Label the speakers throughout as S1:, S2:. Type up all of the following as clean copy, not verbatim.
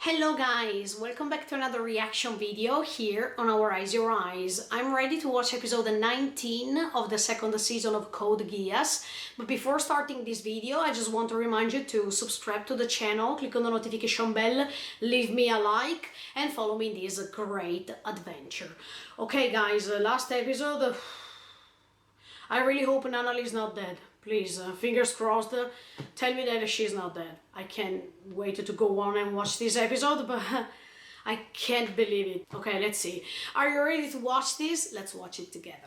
S1: Hello guys, welcome back to another reaction video here on Our Eyes Your Eyes. I'm ready to watch episode 19 of the second season of Code Geass, but before starting this video I just want to remind you to subscribe to the channel, click on the notification bell, leave me a like and follow me in this great adventure. Okay guys, last episode, I really hope Nanalie is not dead. Please, fingers crossed, tell me that she's not dead. I can't wait to go on and watch this episode, but I can't believe it. Okay, let's see. Are you ready to watch this? Let's watch it together.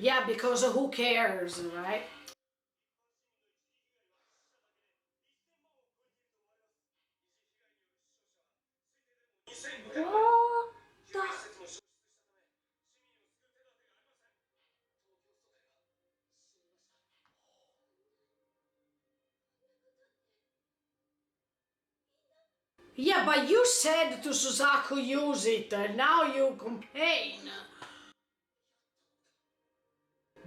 S1: Yeah, because who cares, right? What the? Yeah, but you said to Suzaku use it, and now you complain.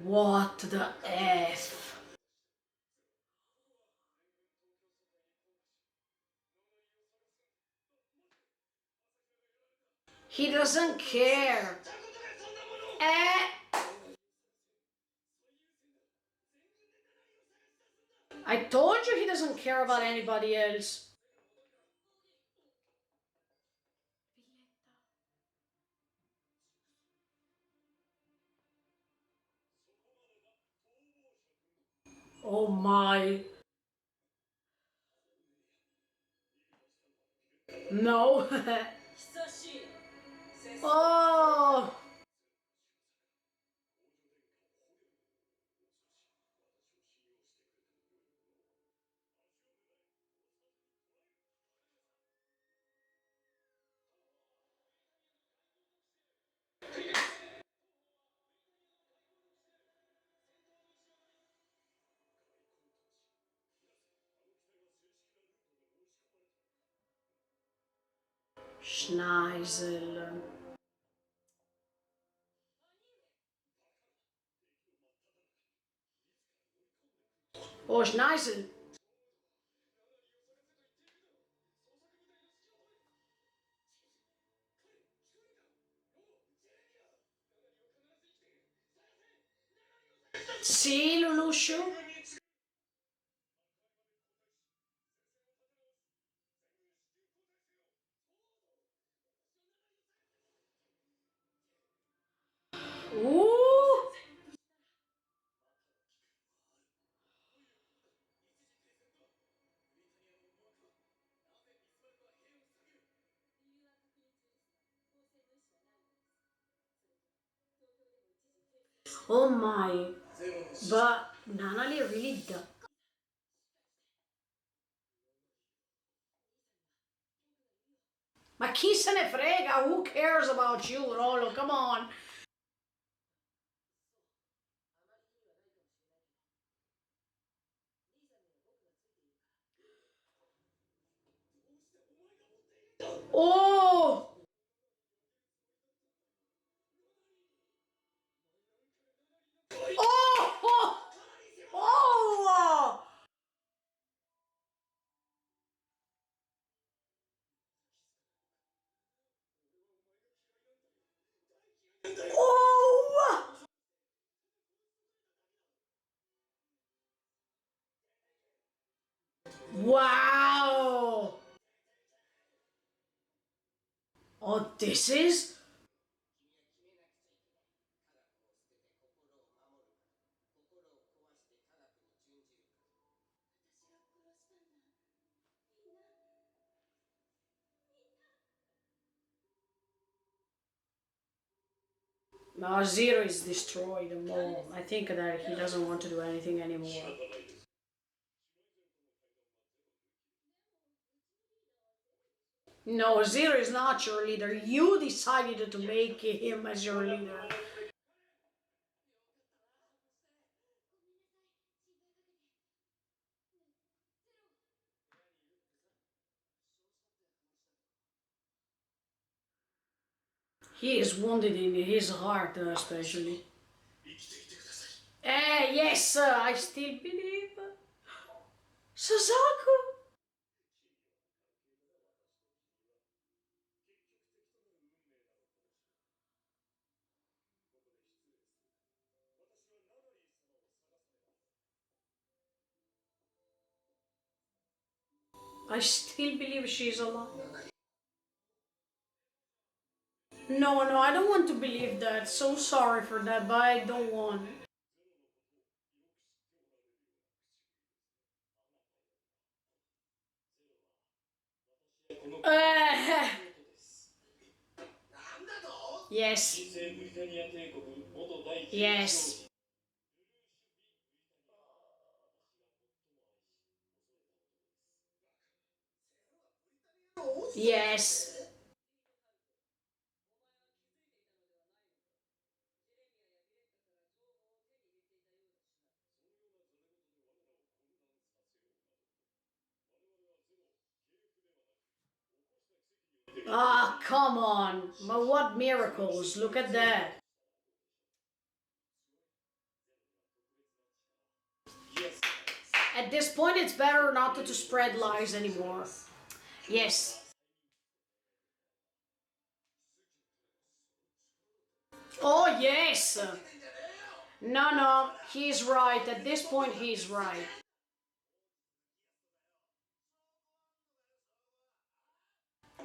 S1: What the F? He doesn't care. Eh? I told you he doesn't care about anybody else. Oh my. No. Oh. Schneisel. Oh, Schneisel. See, Lelouch? Ooh. Oh my. But Nanali really does. Ma chi se ne frega? Who cares about you, Rolo? Come on. Oh! Oh! Oh! Oh! Wow! Oh, this is? No, Zero is destroyed. Mom. I think that he doesn't want to do anything anymore. No, Zero is not your leader. You decided to make him as your leader. He is wounded in his heart, especially. Yes, I still believe. Suzaku! I still believe she's alive. No, no, I don't want to believe that. So sorry for that, but I don't want. Uh, yes. Yes. Yes. Ah, come on. But what miracles? Look at that. At this point, it's better not to spread lies anymore. Yes. Oh, yes. No, no, he's right. At this point, he's right.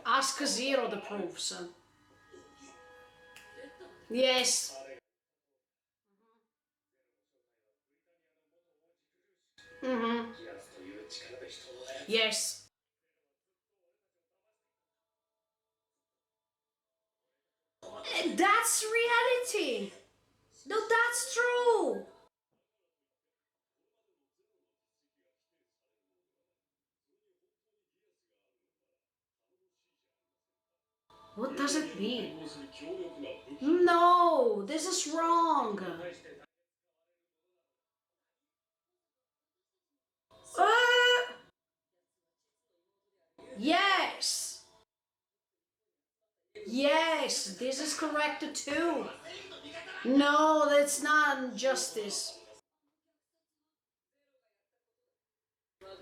S1: Ask Zero the proofs. Yes. Mm-hmm. Yes. That's reality. No, that's true. What does it mean? No, this is wrong. Uh, yes. Yes, this is correct too. No, that's not injustice.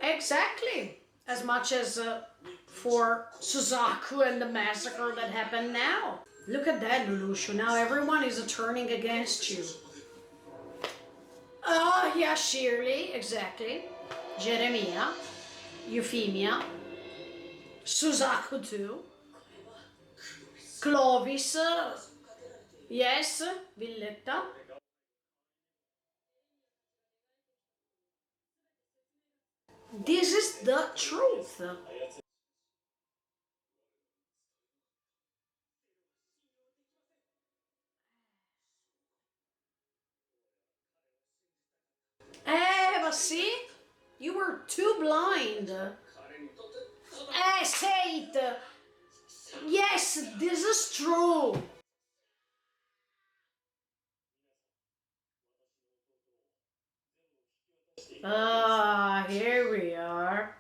S1: Exactly. As much as for Suzaku and the massacre that happened now. Look at that, Lelouch. Now everyone is turning against you. Oh, yeah, Shirley, exactly. Jeremiah, Euphemia, Suzaku too. Clovis, yes, Villetta. This is the truth. But see, you were too blind. Say it. Yes, this is true. Ah, here we are.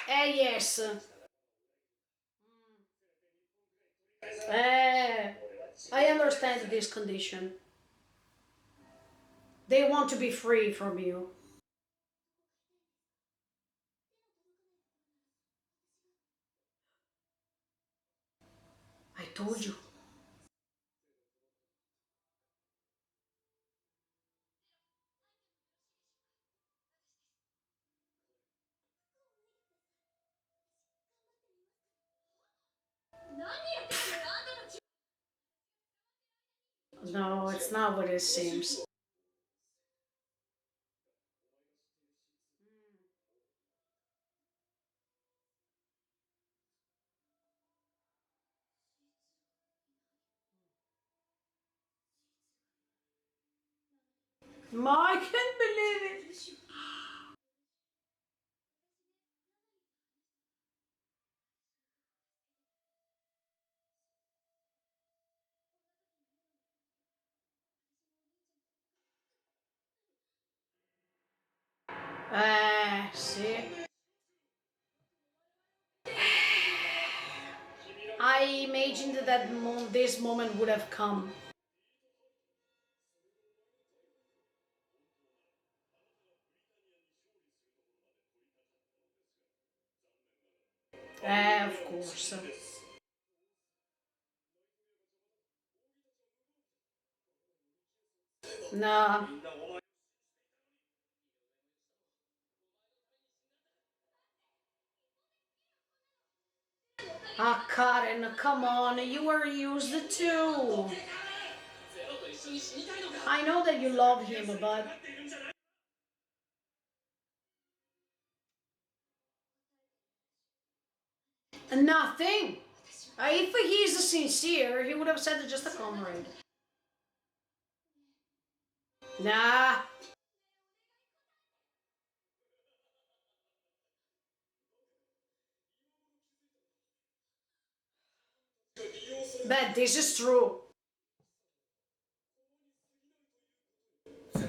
S1: Yes. I understand this condition. They want to be free from you. I told you. No, it's not what it seems. I can't believe it. See? I imagined that this moment would have come. Of course. Nah. Ah, Karen, come on, you were used too. I know that you love him, but... Nothing! If he's sincere, he would have said just a comrade. Nah. But this is true.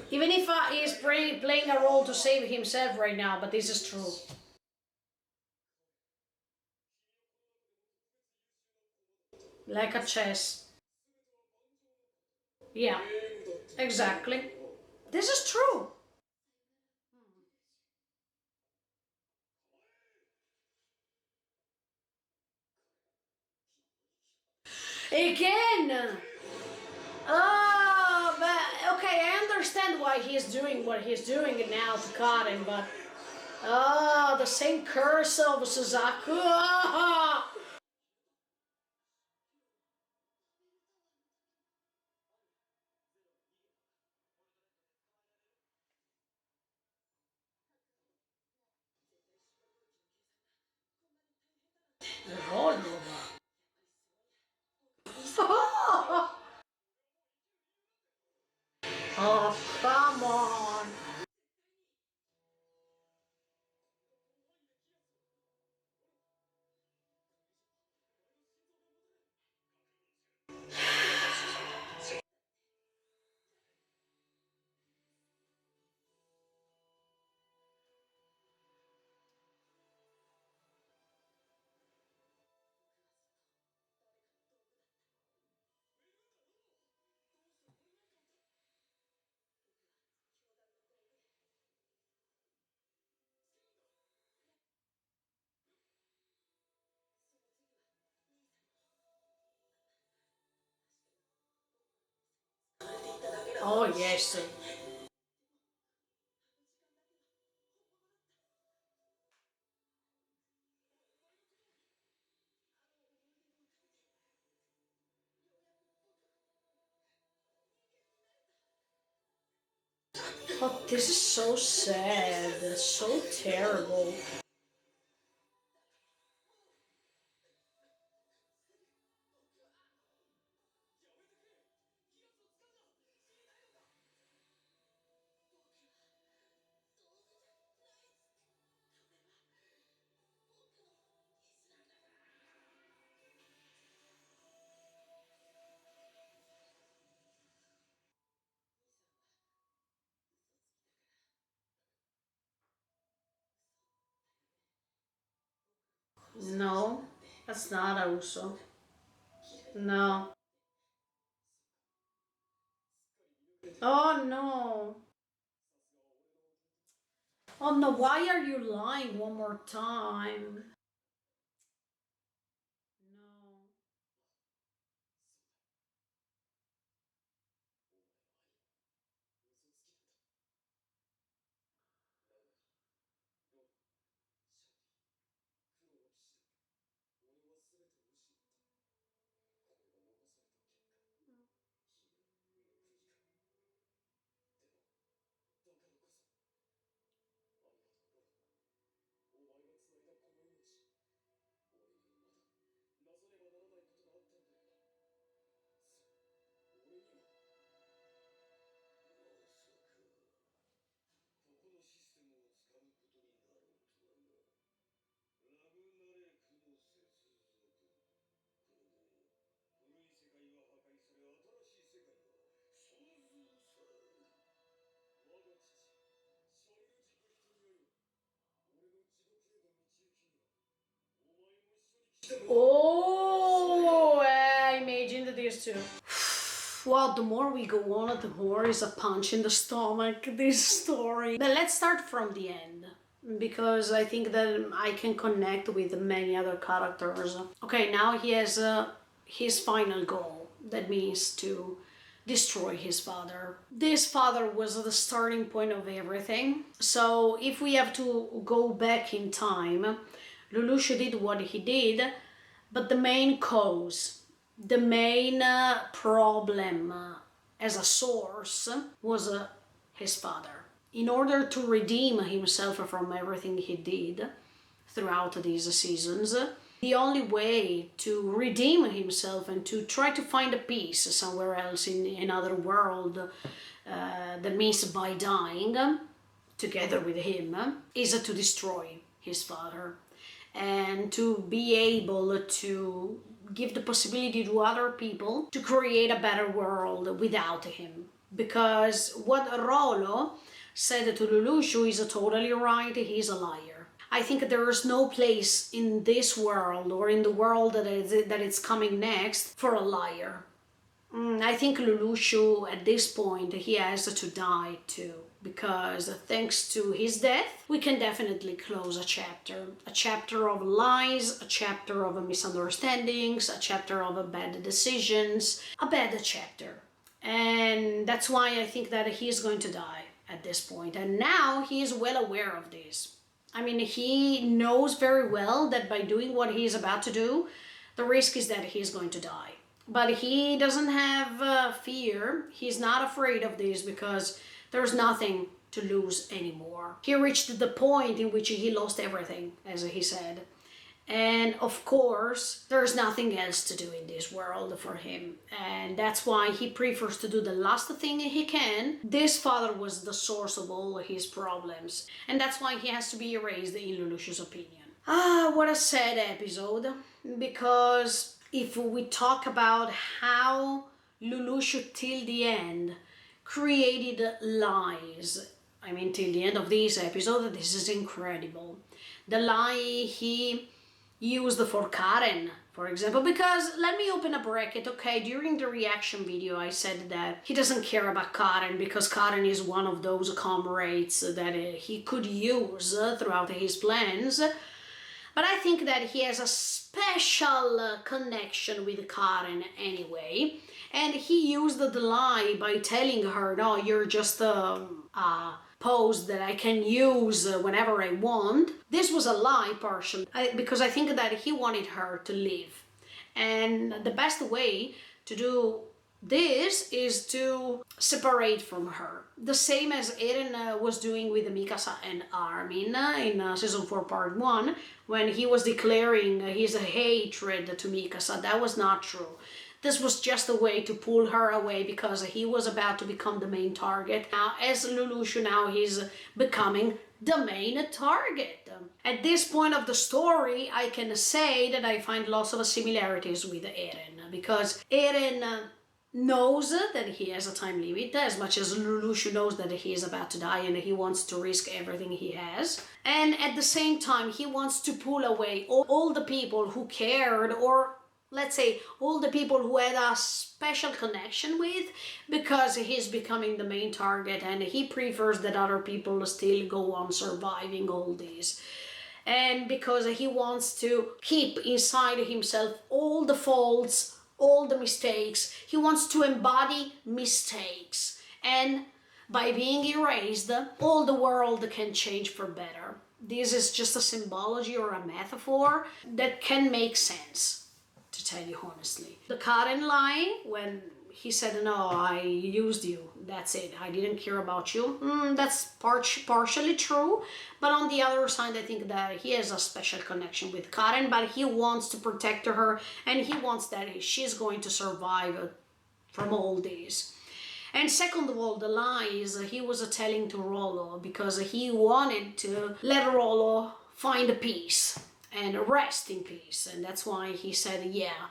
S1: Even if he's playing a role to save himself right now, but this is true. Like a chess. Yeah, exactly. This is true. Again! Oh, but okay, I understand why he's doing what he's doing now to Karen, but oh, the same curse of Suzaku. Oh. Oh, come on. Oh, yes. Oh, this is so sad, so terrible. No, that's not Auso. No. Oh no. Oh no, why are you lying one more time? No. used to. Well, the more we go on, the more is a punch in the stomach, this story. But let's start from the end, because I think that I can connect with many other characters. Okay, now he has his final goal. That means to destroy his father. This father was the starting point of everything. So if we have to go back in time, Lelouch did what he did, but the main cause, the main problem as a source was his father. In order to redeem himself from everything he did throughout these seasons, the only way to redeem himself and to try to find a peace somewhere else in another world, that means by dying together with him, is to destroy his father and to be able to give the possibility to other people to create a better world without him. Because what Rollo said to Lelouch is totally right, he's a liar. I think there is no place in this world or in the world that it's coming next for a liar. I think Lelouch, at this point, he has to die too. Because thanks to his death, we can definitely close a chapter of lies, a chapter of misunderstandings, a chapter of bad decisions, a bad chapter. And that's why I think that he is going to die at this point. And now he is well aware of this. I mean, he knows very well that by doing what he is about to do, the risk is that he is going to die. But he doesn't have fear. He's not afraid of this because there's nothing to lose anymore. He reached the point in which he lost everything, as he said. And of course, there's nothing else to do in this world for him. And that's why he prefers to do the last thing he can. This father was the source of all his problems. And that's why he has to be erased, in Lelouch's opinion. Ah, what a sad episode. Because if we talk about how Lelouch till the end created lies, I mean till the end of this episode, this is incredible. The lie he used for Karen, for example, because let me open a bracket, okay, during the reaction video I said that he doesn't care about Karen because Karen is one of those comrades that he could use throughout his plans. But I think that he has a special connection with Karen anyway. And he used the lie by telling her, no, you're just a pose that I can use whenever I want. This was a lie partially, because I think that he wanted her to live. And the best way to do this is to separate from her. The same as Eren was doing with Mikasa and Armin in season 4 part 1, when he was declaring his hatred to Mikasa. That was not true. This was just a way to pull her away because he was about to become the main target. Now, as Lelouch, now he's becoming the main target. At this point of the story, I can say that I find lots of similarities with Eren, because Eren knows that he has a time limit, as much as Lelouch knows that he is about to die and he wants to risk everything he has. And at the same time, he wants to pull away all the people who cared, or let's say all the people who had a special connection with, because he's becoming the main target and he prefers that other people still go on surviving all this. And because he wants to keep inside himself all the faults, all the mistakes. He wants to embody mistakes. And by being erased, all the world can change for better. This is just a symbology or a metaphor that can make sense, to tell you honestly. The Karen lie, when he said, no, I used you, that's it, I didn't care about you. That's partially true, but on the other side, I think that he has a special connection with Karen, but he wants to protect her, and he wants that she's going to survive from all this. And second of all, the lies he was telling to Rollo, because he wanted to let Rollo find peace and rest in peace, and that's why he said, yeah,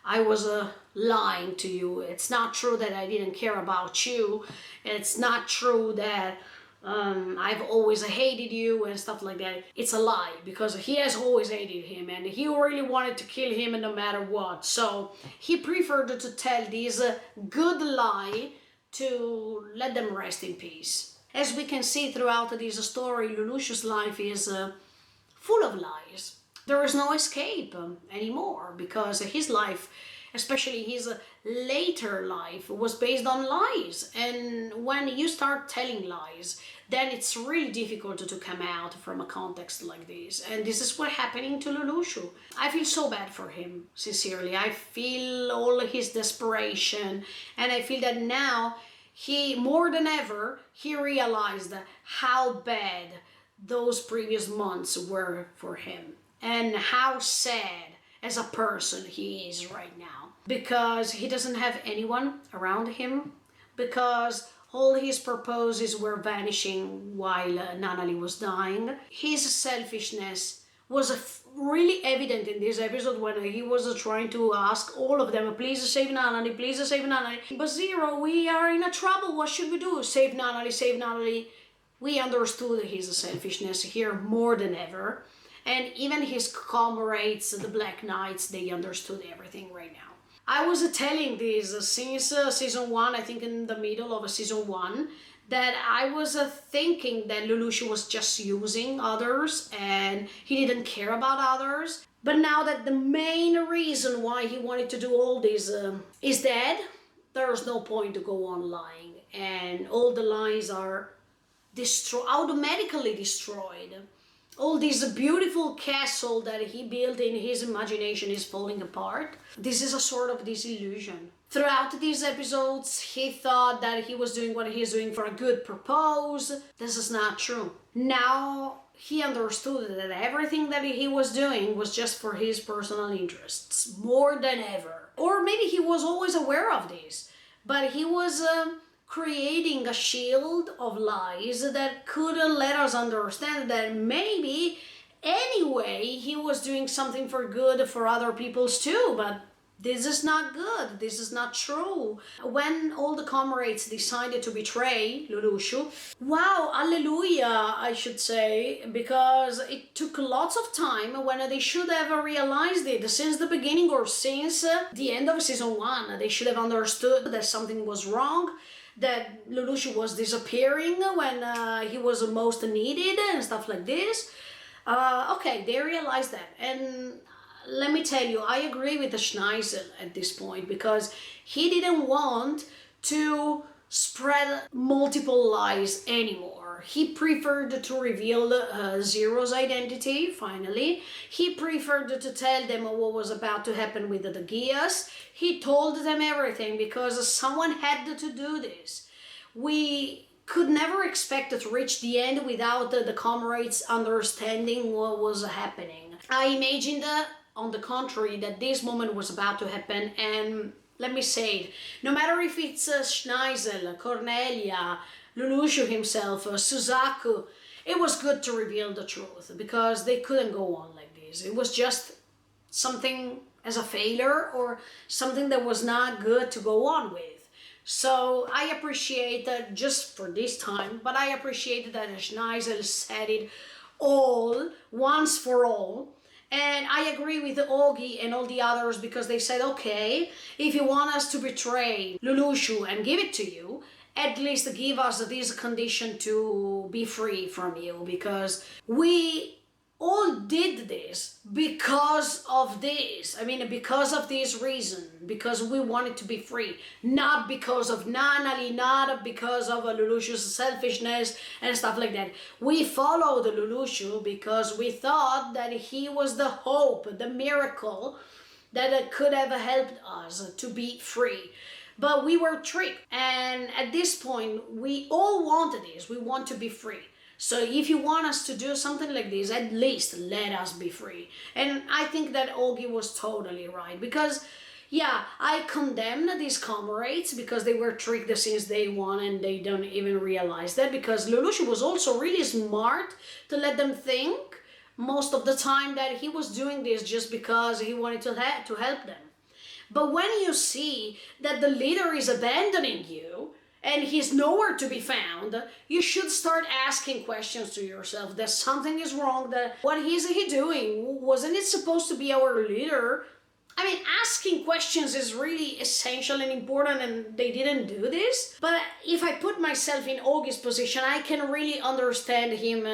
S1: I was lying to you. It's not true that I didn't care about you. It's not true that I've always hated you and stuff like that. It's a lie, because he has always hated him and he really wanted to kill him no matter what. So he preferred to tell this good lie to let them rest in peace. As we can see throughout this story, Lelouch's life is full of lies. There is no escape anymore, because his life, especially his later life, was based on lies. And when you start telling lies, then it's really difficult to come out from a context like this. And this is what happening to Lelouch. I feel so bad for him, sincerely. I feel all his desperation, and I feel that now he, more than ever, he realized how bad those previous months were for him, and how sad as a person he is right now, because he doesn't have anyone around him, because all his purposes were vanishing while Nanali was dying. His selfishness was really evident in this episode when he was trying to ask all of them, please save Nanali, please save Nanali. But Zero, we are in a trouble, what should we do? Save Nanali, save Nanali. We understood his selfishness here more than ever. And even his comrades, the Black Knights, they understood everything right now. I was telling this since season 1, I think in the middle of season 1, that I was thinking that Lelouch was just using others and he didn't care about others. But now that the main reason why he wanted to do all this is dead, there's no point to go on lying. And all the lies are automatically destroyed. All this beautiful castle that he built in his imagination is falling apart. This is a sort of disillusion. Throughout these episodes, he thought that he was doing what he's doing for a good purpose. This is not true. Now he understood that everything that he was doing was just for his personal interests, more than ever. Or maybe he was always aware of this, but he was creating a shield of lies that could let us understand that maybe anyway he was doing something for good for other people's too, but this is not good, this is not true. When all the comrades decided to betray Lelouch, wow, hallelujah, I should say, because it took lots of time when they should have realized it since the beginning, or since the end of season 1. They should have understood that something was wrong, that Lelouch was disappearing when he was most needed and stuff like this. Okay, they realized that. And let me tell you, I agree with the Schneisel at this point, because he didn't want to spread multiple lies anymore. He preferred to reveal Zero's identity, finally. He preferred to tell them what was about to happen with the Geass. He told them everything because someone had to do this. We could never expect to reach the end without the comrades understanding what was happening. I imagined, on the contrary, that this moment was about to happen, and let me say it, no matter if it's Schneisel, Cornelia, Lelouch himself, Suzaku, it was good to reveal the truth, because they couldn't go on like this. It was just something as a failure, or something that was not good to go on with. So I appreciate that, just for this time, but I appreciate that Schneisel said it all, once for all. And I agree with Augie and all the others, because they said, okay, if you want us to betray Lelouch and give it to you, at least give us this condition to be free from you, because we all did this because of this. I mean, because of this reason, because we wanted to be free, not because of Nanali, not because of Lelouch's selfishness and stuff like that. We followed Lelouch because we thought that he was the hope, the miracle that could have helped us to be free. But we were tricked, and at this point, we all wanted this. We want to be free. So if you want us to do something like this, at least let us be free. And I think that Augie was totally right, because, yeah, I condemn these comrades because they were tricked since day one and they don't even realize that, because Lelouch was also really smart to let them think most of the time that he was doing this just because he wanted to help them. But when you see that the leader is abandoning you, and he's nowhere to be found, you should start asking questions to yourself that something is wrong, that what is he doing? Wasn't it supposed to be our leader? I mean, asking questions is really essential and important, and they didn't do this. But if I put myself in Augie's position, I can really understand him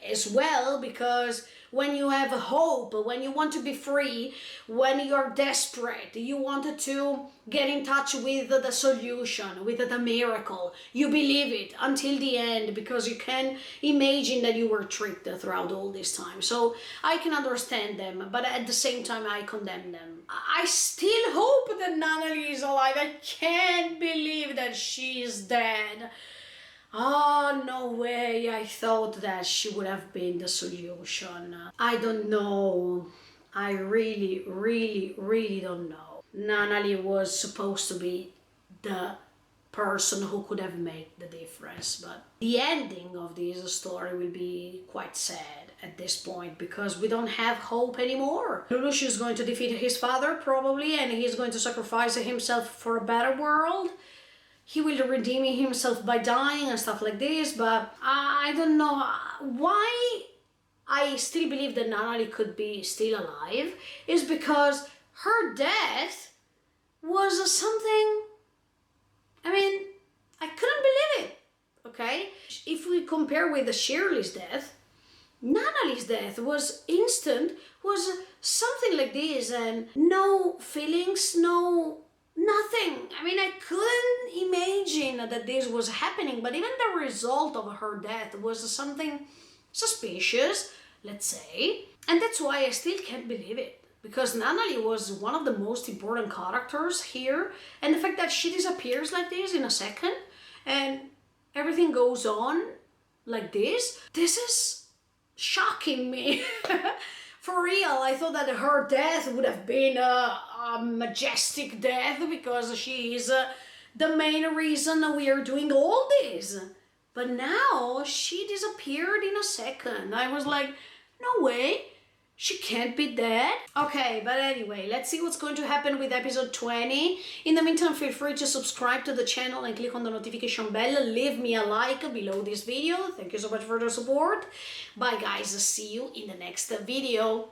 S1: as well, because when you have hope, when you want to be free, when you're desperate, you wanted to get in touch with the solution, with the miracle. You believe it until the end because you can imagine that you were tricked throughout all this time. So I can understand them, but at the same time I condemn them. I still hope that Nanali is alive. I can't believe that she is dead. Oh, no way, I thought that she would have been the solution. I don't know. I really, really, really don't know. Nanali was supposed to be the person who could have made the difference, but the ending of this story will be quite sad at this point because we don't have hope anymore. Lelouch is going to defeat his father probably, and he's going to sacrifice himself for a better world. He will redeem himself by dying and stuff like this, but I don't know why I still believe that Nanali could be still alive is because her death was something, I mean, I couldn't believe it, okay? If we compare with the Shirley's death, Nanali's death was instant, was something like this, and no feelings, nothing. I mean, I couldn't imagine that this was happening, but even the result of her death was something suspicious, let's say. And that's why I still can't believe it, because Nanali was one of the most important characters here, and the fact that she disappears like this in a second, and everything goes on like this is shocking me. For real, I thought that her death would have been a majestic death because she is the main reason we are doing all this. But now she disappeared in a second. I was like, no way, she can't be dead. Okay, but anyway, let's see what's going to happen with episode 20. In the meantime, feel free to subscribe to the channel and click on the notification bell. Leave me a like below this video. Thank you so much for the support. Bye guys, see you in the next video.